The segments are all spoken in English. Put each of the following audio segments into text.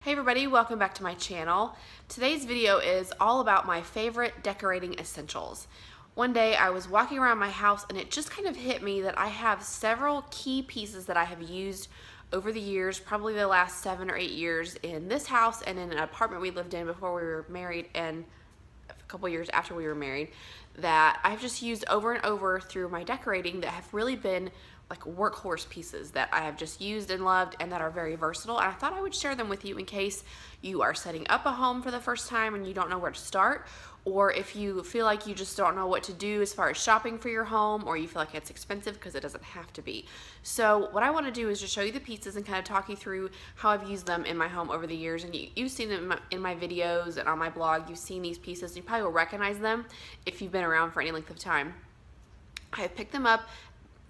Hey everybody, welcome back to my channel. Today's video is all about my favorite decorating essentials. One day I was walking around my house and it just kind of hit me that I have several key pieces that I have used over the years, probably the last 7 or 8 years in this house and in an apartment we lived in before we were married and a couple years after we were married, that I've just used over and over through my decorating that have really been like workhorse pieces that I have just used and loved and that are very versatile. And I thought I would share them with you in case you are setting up a home for the first time and you don't know where to start, or if you feel like you just don't know what to do as far as shopping for your home, or you feel like it's expensive, because it doesn't have to be. So what I want to do is just show you the pieces and kind of talk you through how I've used them in my home over the years. And you've seen them in my videos and on my blog. You've seen these pieces. You probably will recognize them if you've been around for any length of time. I have picked them up.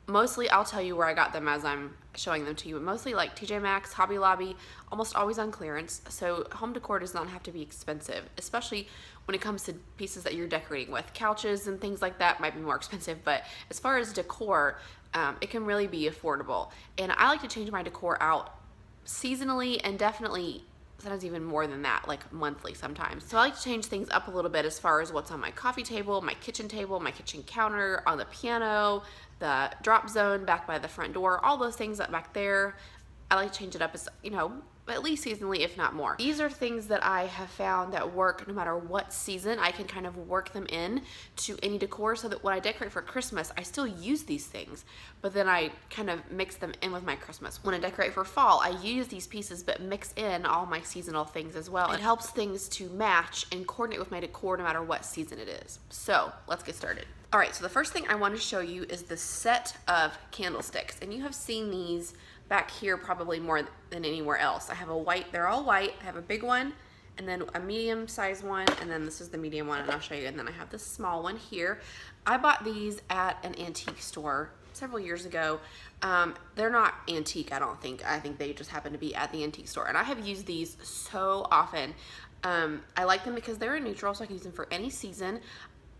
Mostly, I'll tell you where I got them as I'm showing them to you, but mostly like TJ Maxx, Hobby Lobby, almost always on clearance. So home decor does not have to be expensive, especially when it comes to pieces that you're decorating with. Couches and things like that might be more expensive, but as far as decor, it can really be affordable. And I like to change my decor out seasonally and definitely sometimes even more than that, like monthly sometimes. So I like to change things up a little bit as far as what's on my coffee table, my kitchen counter, on the piano, the drop zone back by the front door, all those things up back there. I like to change it up as, at least seasonally, if not more. These are things that I have found that work no matter what season. I can kind of work them in to any decor so that when I decorate for Christmas, I still use these things, but then I kind of mix them in with my Christmas. When I decorate for fall, I use these pieces but mix in all my seasonal things as well. It helps things to match and coordinate with my decor no matter what season it is. So let's get started. All right, so the first thing I want to show you is the set of candlesticks, and you have seen these back here probably more than anywhere else. I have a white, they're all white. I have a big one and then a medium size one, and then this is the medium one, and I'll show you. And then I have this small one here. I bought these at an antique store several years ago. They're not antique, I don't think. I think they just happen to be at the antique store, and I have used these so often. I like them because they're a neutral, so I can use them for any season.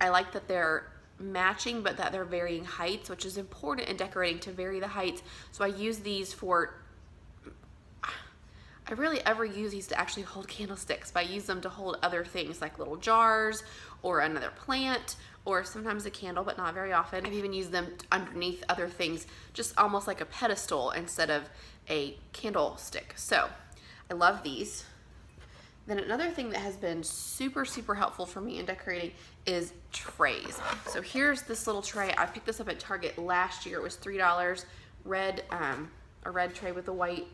I like that they're matching, but that they're varying heights, which is important in decorating, to vary the heights. So I use these for, I rarely ever use these to actually hold candlesticks, but I use them to hold other things like little jars or another plant or sometimes a candle, but not very often. I've even used them underneath other things, just almost like a pedestal instead of a candlestick. So I love these. Then another thing that has been super helpful for me in decorating is trays. So here's this little tray. I picked this up at Target last year. It was $3. A red tray with a white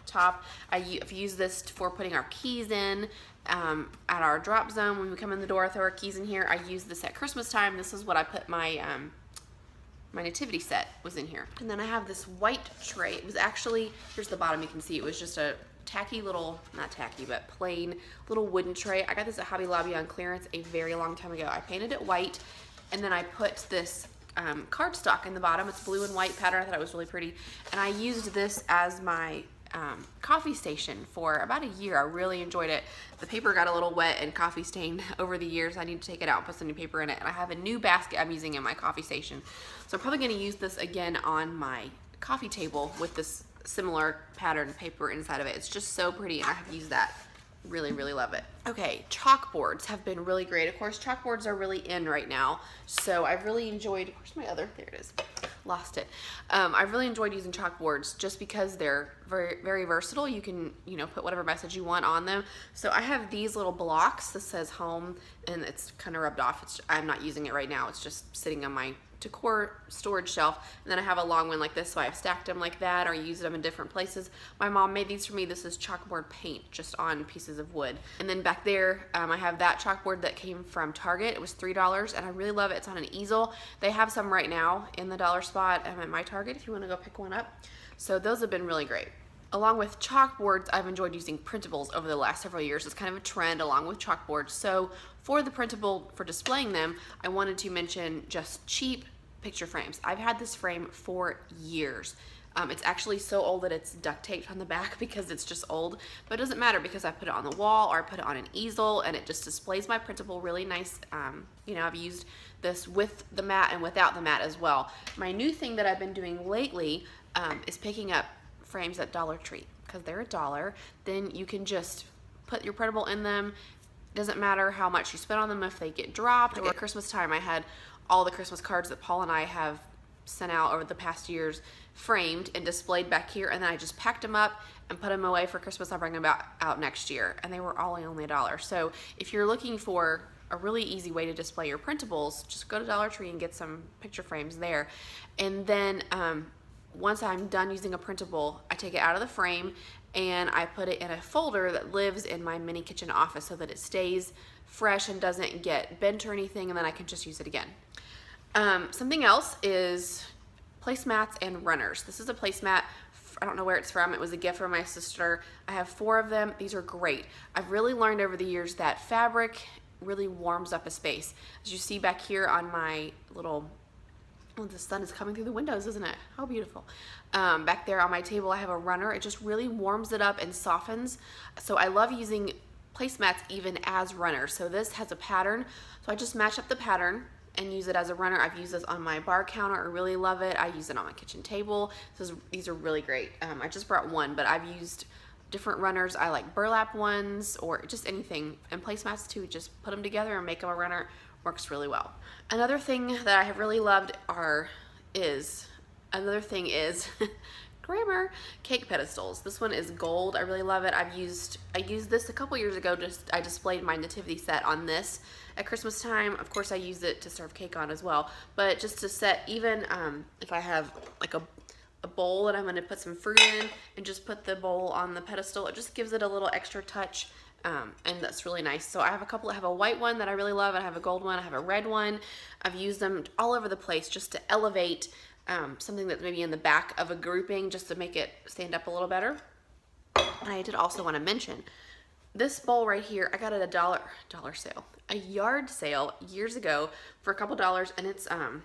top. I've used this for putting our keys in at our drop zone. When we come in the door, throw our keys in here. I use this at Christmas time. This is what I put my my nativity set was in here. And then I have this white tray. It was actually, here's the bottom, you can see it was just a tacky little, not tacky, but plain little wooden tray. I got this at Hobby Lobby on clearance a very long time ago. I painted it white, and then I put this cardstock in the bottom. It's blue and white pattern. I thought it was really pretty, and I used this as my coffee station for about a year. I really enjoyed it. The paper got a little wet and coffee stained over the years. I need to take it out and put some new paper in it, and I have a new basket I'm using in my coffee station. So I'm probably going to use this again on my coffee table with this similar pattern paper inside of it. It's just so pretty, and I have used that. Really love it. Okay, chalkboards have been really great. Of course, chalkboards are really in right now, so I've really enjoyed, where's my other, there it is, lost it. I've really enjoyed using chalkboards just because they're very versatile. You can, put whatever message you want on them. So I have these little blocks that says home, and it's kind of rubbed off. I'm not using it right now. It's just sitting on my decor storage shelf, and then I have a long one like this, so I've stacked them like that or used them in different places. My mom made these for me. This is chalkboard paint just on pieces of wood. And then back there I have that chalkboard that came from Target. It was $3, and I really love it. It's on an easel. They have some right now in the dollar spot at my Target if you want to go pick one up. So those have been really great. Along with chalkboards, I've enjoyed using printables over the last several years. It's kind of a trend along with chalkboards. So for the printable, for displaying them, I wanted to mention just cheap picture frames. I've had this frame for years. It's actually so old that it's duct taped on the back because it's just old, but it doesn't matter because I put it on the wall or I put it on an easel, and it just displays my printable really nice. I've used this with the mat and without the mat as well. My new thing that I've been doing lately is picking up frames at Dollar Tree, because they're $1. Then you can just put your printable in them. Doesn't matter how much you spend on them if they get dropped. Like at Christmas time, I had all the Christmas cards that Paul and I have sent out over the past years framed and displayed back here, and then I just packed them up and put them away for Christmas. I'll bring them out next year, and they were all only $1. So if you're looking for a really easy way to display your printables, just go to Dollar Tree and get some picture frames there. And then once I'm done using a printable, I take it out of the frame and I put it in a folder that lives in my mini kitchen office so that it stays fresh and doesn't get bent or anything, and then I can just use it again. Something else is placemats and runners. This is a placemat. I don't know where it's from. It was a gift from my sister. I have 4 of them. These are great. I've really learned over the years that fabric really warms up a space. As you see back here on my little, oh, the sun is coming through the windows, isn't it? How beautiful. Back there on my table, I have a runner. It just really warms it up and softens. So I love using placemats even as runners. So this has a pattern. So I just match up the pattern and use it as a runner. I've used this on my bar counter. I really love it. I use it on my kitchen table. These are really great. I just brought one, but I've used different runners. I like burlap ones or just anything. And placemats too, just put them together and make them a runner. Works really well. Another thing that I have really loved is grammar cake pedestals. This one is gold. I really love it. I used this a couple years ago. I displayed my nativity set on this at Christmas time. Of course, I use it to serve cake on as well, but just to set, even if I have like a bowl and I'm going to put some fruit in and just put the bowl on the pedestal, it just gives it a little extra touch. And that's really nice. So I have I have a white one that I really love. I have a gold one. I have a red one. I've used them all over the place just to elevate something that's maybe in the back of a grouping, just to make it stand up a little better. And I did also want to mention this bowl right here. I got it at a yard sale years ago for a couple dollars, and it's a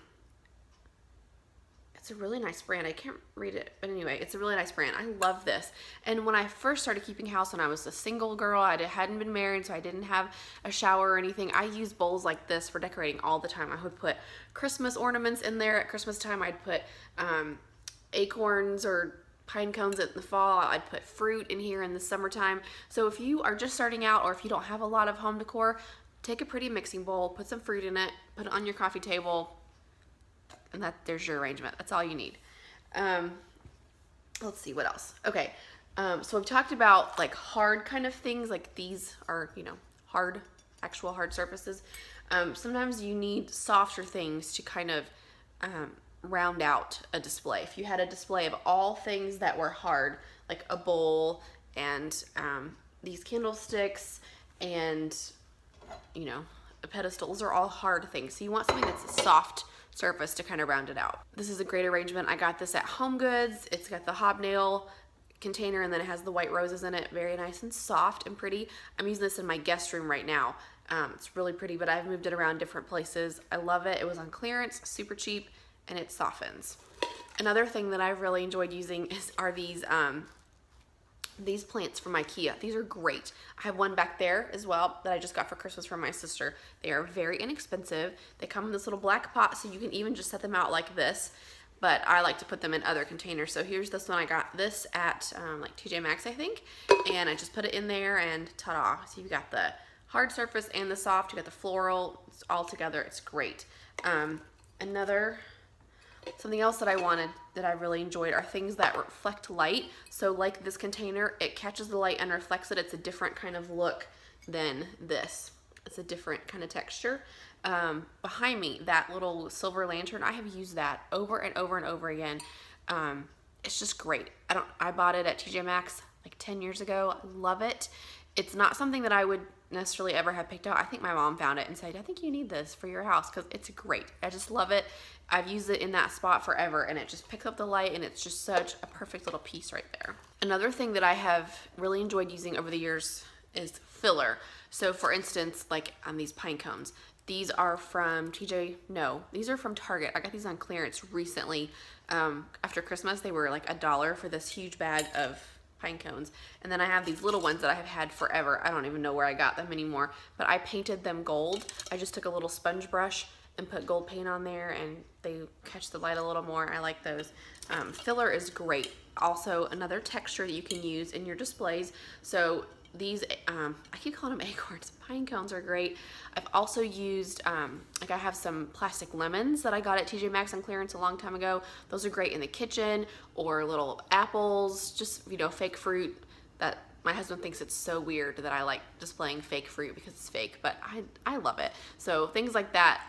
really nice brand. I can't read it, but anyway, it's a really nice brand. I love this. And when I first started keeping house, when I was a single girl, I hadn't been married, so I didn't have a shower or anything, I used bowls like this for decorating all the time. I would put Christmas ornaments in there at Christmas time. I'd put acorns or pine cones in the fall. I'd put fruit in here in the summertime. So if you are just starting out, or if you don't have a lot of home decor, take a pretty mixing bowl, put some fruit in it, put it on your coffee table, and there's your arrangement. That's all you need. Let's see what else. Okay, so we've talked about like hard kind of things, like these are, actual hard surfaces. Sometimes you need softer things to kind of round out a display. If you had a display of all things that were hard, like a bowl and these candlesticks and a pedestal, those are all hard things. So you want something that's a soft surface to kind of round it out. This is a great arrangement. I got this at Home Goods. It's got the hobnail container and then it has the white roses in it. Very nice and soft and pretty. I'm using this in my guest room right now. It's really pretty, but I've moved it around different places. I love it. It was on clearance, super cheap, and it softens. Another thing that I've really enjoyed using are these plants from IKEA. These are great. I have one back there as well that I just got for Christmas from my sister. They are very inexpensive. They come in this little black pot, so you can even just set them out like this, but I like to put them in other containers. So here's this one. I got this at like TJ Maxx, I think, and I just put it in there and ta-da. So you've got the hard surface and the soft. You got the floral. It's all together. It's great. Something else that I really enjoyed are things that reflect light. So like this container, it catches the light and reflects it. It's a different kind of look than this. It's a different kind of texture. Behind me, that little silver lantern, I have used that over and over and over again. It's just great. I bought it at TJ Maxx like 10 years ago. I love it. It's not something that I would necessarily ever have picked out. I think my mom found it and said, I think you need this for your house because it's great. I just love it. I've used it in that spot forever, and it just picks up the light, and it's just such a perfect little piece right there. Another thing that I have really enjoyed using over the years is filler. So for instance, like on these pine cones, these are from these are from Target. I got these on clearance recently. After Christmas, they were like $1 for this huge bag of pine cones. And then I have these little ones that I have had forever. I don't even know where I got them anymore, but I painted them gold. I just took a little sponge brush and put gold paint on there, and they catch the light a little more. I like those. Filler is great. also another texture that you can use in your displays. So these, I keep calling them acorns. Pine cones are great. I've also used, like I have some plastic lemons that I got at TJ Maxx on clearance a long time ago. Those are great in the kitchen, or little apples, just, you know, fake fruit. That my husband thinks it's so weird that I like displaying fake fruit because it's fake, but I love it. So things like that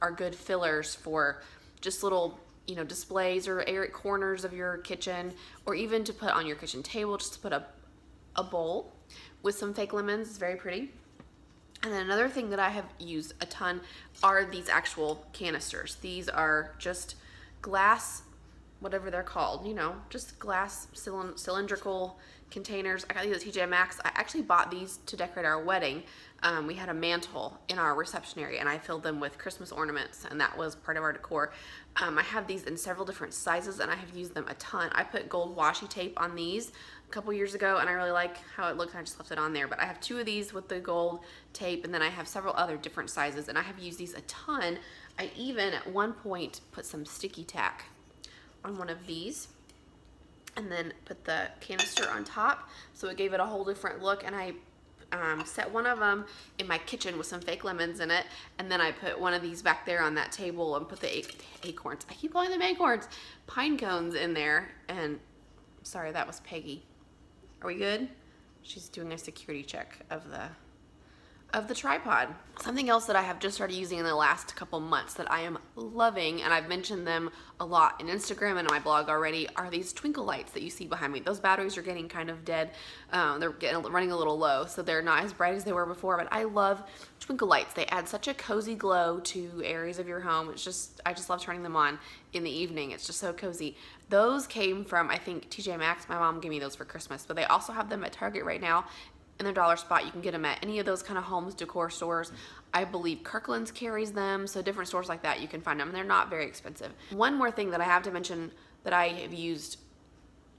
are good fillers for just little, you know, displays or corners of your kitchen, or even to put on your kitchen table, just to put a bowl with some fake lemons. It's very pretty. And then another thing that I have used a ton are these actual canisters. These are just glass, whatever they're called, you know, just glass cylindrical containers. I got these at TJ Maxx. I actually bought these to decorate our wedding. We had a mantle in our reception area, and I filled them with Christmas ornaments, and that was part of our decor. I have these in several different sizes, and I have used them a ton. I put gold washi tape on these a couple years ago, and I really like how it looks. I just left it on there, but I have 2 of these with the gold tape, and then I have several other different sizes, and I have used these a ton. I even at one point put some sticky tack on one of these, and then put the canister on top, so it gave it a whole different look. And I set one of them in my kitchen with some fake lemons in it, and then I put one of these back there on that table and put the acorns, I keep calling them acorns, pine cones in there. And sorry, that was Peggy. Are we good? She's doing a security check of the tripod. Something else that I have just started using in the last couple months that I am loving, and I've mentioned them a lot in Instagram and on my blog already, are these twinkle lights that you see behind me. Those batteries are getting kind of dead. They're running a little low, so they're not as bright as they were before, but I love twinkle lights. They add such a cozy glow to areas of your home. It's just, I just love turning them on in the evening. It's just so cozy. Those came from, I think, TJ Maxx. My mom gave me those for Christmas, but they also have them at Target right now in their dollar spot. You can get them at any of those kind of homes decor stores. I believe Kirkland's carries them, so different stores like that you can find them, and they're not very expensive. One more thing that I have to mention that I have used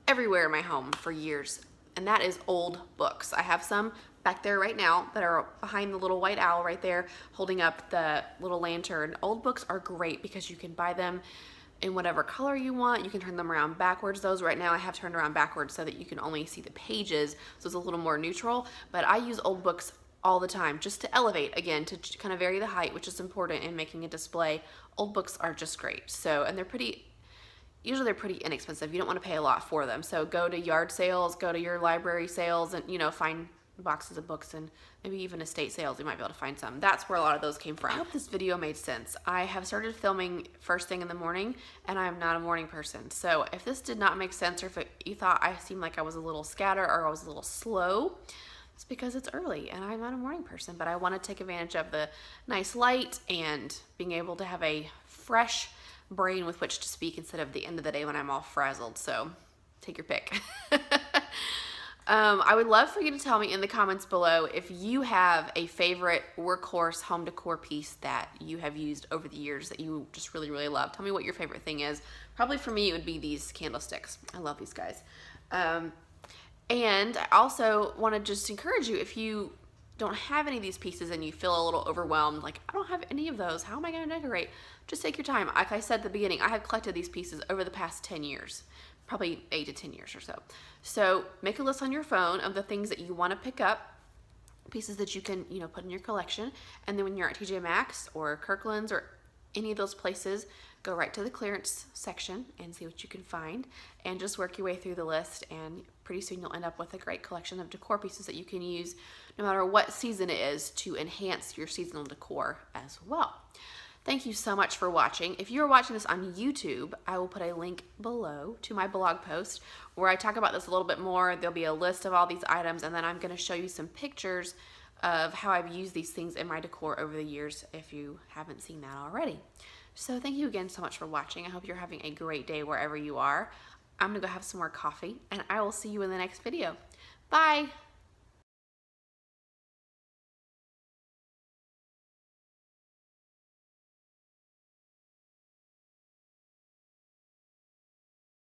everywhere in my home for years, and that is old books. I have some back there right now that are behind the little white owl right there holding up the little lantern. Old books are great because you can buy them in whatever color you want. You can turn them around backwards. Those right now I have turned around backwards so that you can only see the pages, so it's a little more neutral. But I use old books all the time just to elevate, again, to kind of vary the height, which is important in making a display. Old books are just great. So, and usually they're pretty inexpensive. You don't want to pay a lot for them. So go to yard sales, go to your library sales, and, you know, find boxes of books, and maybe even estate sales. You might be able to find some. That's where a lot of those came from. I hope this video made sense. I have started filming first thing in the morning, and I am not a morning person. So if this did not make sense, or if you thought I seemed like I was a little scattered or I was a little slow, it's because it's early and I'm not a morning person. But I want to take advantage of the nice light and being able to have a fresh brain with which to speak instead of the end of the day when I'm all frazzled. So take your pick. I would love for you to tell me in the comments below if you have a favorite workhorse home decor piece that you have used over the years that you just really, really love. Tell me what your favorite thing is. Probably for me, it would be these candlesticks. I love these guys. And I also want to just encourage you, if you don't have any of these pieces and you feel a little overwhelmed, like, I don't have any of those, how am I going to decorate? Just take your time. Like I said at the beginning, I have collected these pieces over the past 10 years. Probably 8 to 10 years or so. So make a list on your phone of the things that you want to pick up, pieces that you can, you know, put in your collection. And then when you're at TJ Maxx or Kirkland's or any of those places, go right to the clearance section and see what you can find, and just work your way through the list, and pretty soon you'll end up with a great collection of decor pieces that you can use no matter what season it is to enhance your seasonal decor as well. Thank you so much for watching. If you are watching this on YouTube, I will put a link below to my blog post where I talk about this a little bit more. There'll be a list of all these items, and then I'm going to show you some pictures of how I've used these things in my decor over the years if you haven't seen that already. So thank you again so much for watching. I hope you're having a great day wherever you are. I'm going to go have some more coffee, and I will see you in the next video. Bye!